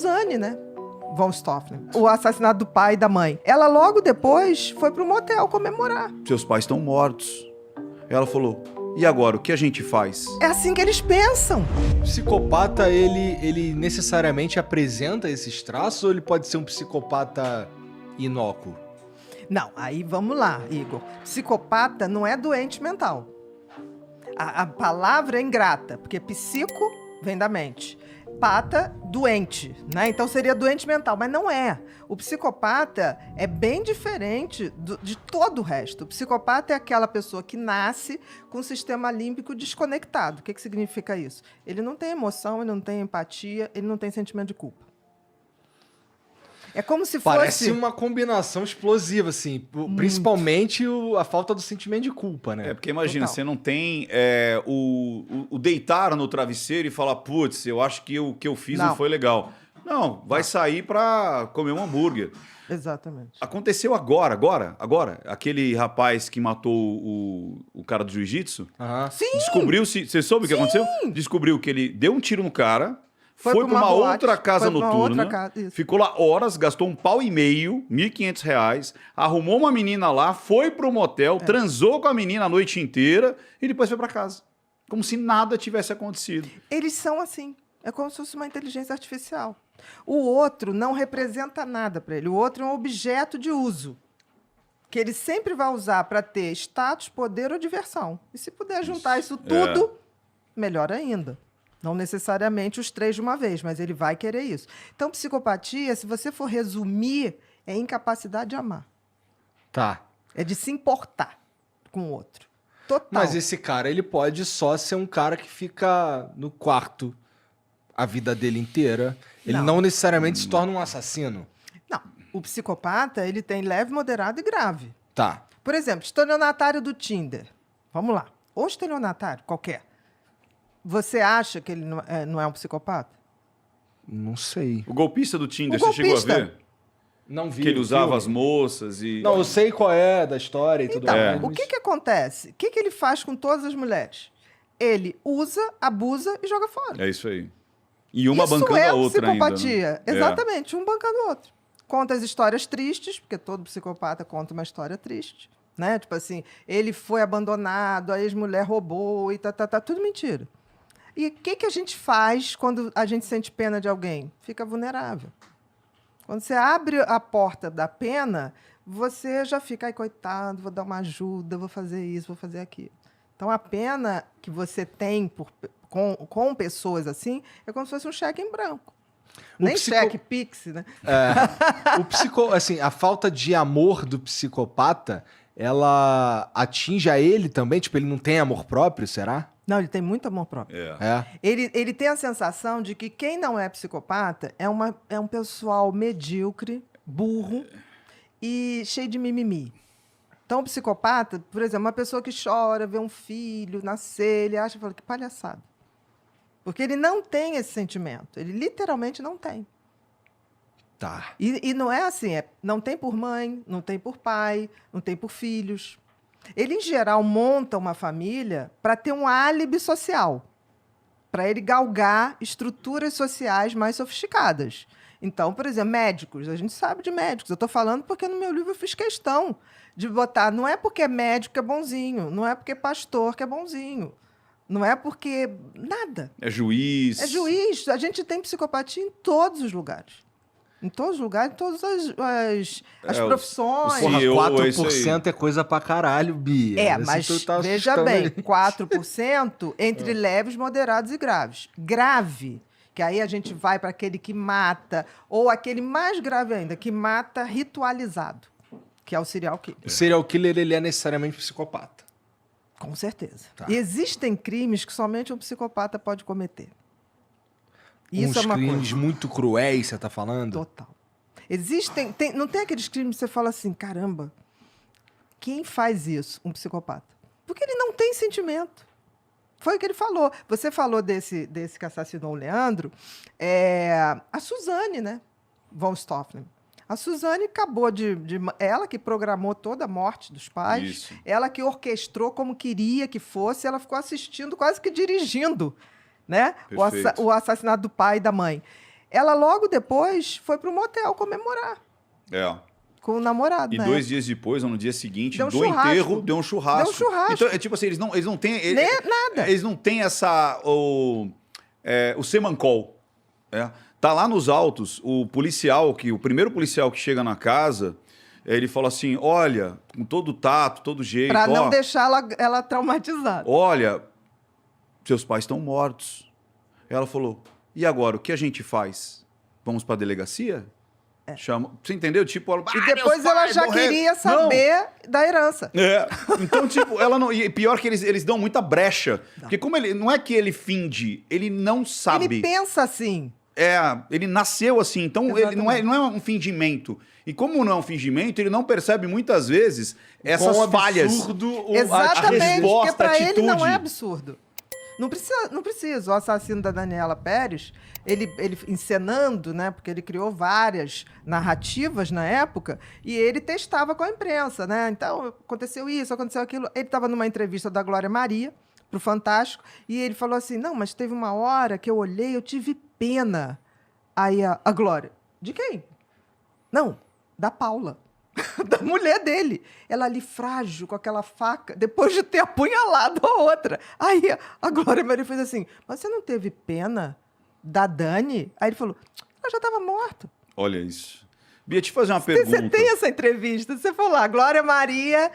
Suzane, né? Von Stauffenberg, o assassinato do pai e da mãe. Ela logo depois foi pro motel comemorar. Seus pais estão mortos. Ela falou, e agora, o que a gente faz? É assim que eles pensam. O psicopata, ele necessariamente apresenta esses traços ou ele pode ser um psicopata inócuo? Não, aí vamos lá, Igor. Psicopata não é doente mental. A palavra é ingrata, porque psico vem da mente. Pata, doente, né? Então seria doente mental, mas não é. O psicopata é bem diferente de todo o resto. O psicopata é aquela pessoa que nasce com o sistema límbico desconectado. O que significa isso? Ele não tem emoção, ele não tem empatia, ele não tem sentimento de culpa. É como se fosse... Parece uma combinação explosiva, assim. Principalmente a falta do sentimento de culpa, né? É, porque imagina, Total. você não tem o deitar no travesseiro e falar, putz, eu acho que o que eu fiz não foi legal. Não, vai sair pra comer um hambúrguer. Exatamente. Aconteceu agora. Aquele rapaz que matou o cara do jiu-jitsu. Aham. Sim! Descobriu-se... Você soube o que aconteceu? Descobriu que ele deu um tiro no cara... Foi para uma boate, outra casa foi pra uma noturna, outra casa, isso. ficou lá horas, gastou R$1,500, R$1.500, arrumou uma menina lá, foi pro motel, transou com a menina a noite inteira e depois foi para casa. Como se nada tivesse acontecido. Eles são assim. É como se fosse uma inteligência artificial. O outro não representa nada para ele. O outro é um objeto de uso que ele sempre vai usar para ter status, poder ou diversão. E se puder juntar isso tudo, melhor ainda. Não necessariamente os três de uma vez, mas ele vai querer isso. Então, psicopatia, se você for resumir, é incapacidade de amar. Tá. É de se importar com o outro. Total. Mas esse cara, ele pode só ser um cara que fica no quarto a vida dele inteira. Ele não necessariamente se torna um assassino. Não. O psicopata, ele tem leve, moderado e grave. Tá. Por exemplo, estelionatário do Tinder. Vamos lá. Ou estelionatário, qualquer. Você acha que ele não é um psicopata? Não sei. O golpista do Tinder, O você chegou a golpista. ver? Não vi. Que ele usava filme. as moças e... Não, eu sei qual é da história e tudo Então, mais. o que acontece? O que ele faz com todas as mulheres? Ele usa, abusa e joga fora. É isso aí. E uma Isso bancando é a outra ainda. psicopatia. Né? Exatamente, um bancando o outro. Conta as histórias tristes, porque todo psicopata conta uma história triste. Né? Tipo assim, ele foi abandonado, a ex-mulher roubou e tudo mentira. E o que a gente faz quando a gente sente pena de alguém? Fica vulnerável. Quando você abre a porta da pena, você já fica, ai, coitado, vou dar uma ajuda, vou fazer isso, vou fazer aquilo. Então, a pena que você tem com pessoas assim é como se fosse um cheque em branco. Nem cheque Pix, né? Assim, a falta de amor do psicopata, ela atinge a ele também? Tipo, ele não tem amor próprio, será? Não, ele tem muito amor próprio. Ele tem a sensação de que quem não é psicopata é um pessoal medíocre, burro e cheio de mimimi. Então, o psicopata, por exemplo, uma pessoa que chora, vê um filho nascer, ele acha, fala, que palhaçada. Porque ele não tem esse sentimento. Ele literalmente não tem. Tá. E não é assim, não tem por mãe, não tem por pai, não tem por filhos. Ele, em geral, monta uma família para ter um álibi social, para ele galgar estruturas sociais mais sofisticadas. Então, por exemplo, médicos, a gente sabe de médicos. Eu estou falando porque no meu livro eu fiz questão de botar, não é porque é médico que é bonzinho, não é porque é pastor que é bonzinho, não é porque nada. É juiz. É juiz. A gente tem psicopatia em todos os lugares. Em todos os lugares, em todas as profissões. Porra, CEO, 4% é coisa pra caralho, Bia. Mas tu tá veja assustando bem, ele. 4% entre leves, moderados e graves. Grave, que aí a gente vai para aquele que mata, ou aquele mais grave ainda, que mata ritualizado, que é o serial killer. O serial killer, ele é necessariamente psicopata. Com certeza. Tá. E existem crimes que somente um psicopata pode cometer. Isso Uns é uma crimes coisa. muito cruéis, você tá falando? Total. Não tem aqueles crimes que você fala assim, caramba, quem faz isso? Um psicopata. Porque ele não tem sentimento. Foi o que ele falou. Você falou desse que assassinou o Leandro, a Suzane, né? Von Stauffenberg. A Suzane acabou ela que programou toda a morte dos pais, Isso. ela que orquestrou como queria que fosse, ela ficou assistindo, quase que dirigindo, né? Perfeito. O assassinato do pai e da mãe. Ela logo depois foi pro motel comemorar É. com o namorado, E né? 2 dias depois, ou no dia seguinte, Deu um do churrasco. enterro, deu um churrasco. Deu um churrasco. Então, é tipo assim, eles não têm... Nem nada. Eles não têm o semancol. Tá lá nos autos, o primeiro policial que chega na casa, ele fala assim, olha, com todo o tato, todo jeito, Pra não deixar ela traumatizada. olha, seus pais estão mortos. Ela falou, e agora, o que a gente faz? Vamos pra delegacia? Chama. Você entendeu? Tipo, ela, E depois ela já queria saber da herança. Então, tipo, ela não. E pior que eles dão muita brecha. Porque como ele. Não é que ele finge, ele não sabe. Ele pensa assim. Ele nasceu assim, então ele não é um fingimento. E como não é um fingimento, ele não percebe muitas vezes essas Quão falhas. absurdo Exatamente, porque resposta, pra ele atitude. não é absurdo. Não precisa. O assassino da Daniela Pérez, ele encenando, né? Porque ele criou várias narrativas na época e ele testava com a imprensa, né? Então, aconteceu isso, aconteceu aquilo. Ele estava numa entrevista da Glória Maria pro Fantástico e ele falou assim, não, mas teve uma hora que eu olhei, eu tive pena. Aí a Glória, de quem? Não, da Paula. Da mulher dele. Ela ali frágil, com aquela faca, depois de ter apunhalado a outra. Aí a Glória Maria fez assim, mas você não teve pena da Dani? Aí ele falou, ela já estava morta. Olha isso. Bia, te fazer uma pergunta. Você tem essa entrevista, você falou lá, Glória Maria,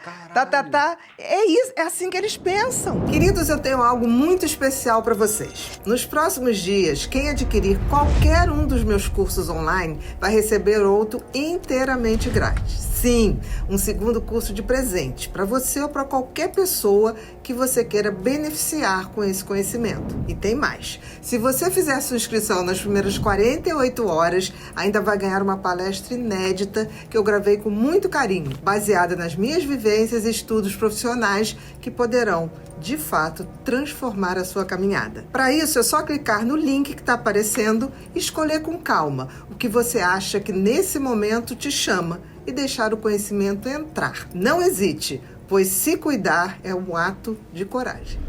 É isso, é assim que eles pensam. Queridos, eu tenho algo muito especial para vocês. Nos próximos dias, quem adquirir qualquer um dos meus cursos online vai receber outro inteiramente grátis. Sim, um segundo curso de presente para você ou para qualquer pessoa que você queira beneficiar com esse conhecimento. E tem mais. Se você fizer sua inscrição nas primeiras 48 horas, ainda vai ganhar uma palestra inédita que eu gravei com muito carinho, baseada nas minhas vivências e estudos profissionais que poderão, de fato, transformar a sua caminhada. Para isso, é só clicar no link que está aparecendo e escolher com calma o que você acha que nesse momento te chama e deixar o conhecimento entrar. Não hesite, pois se cuidar é um ato de coragem.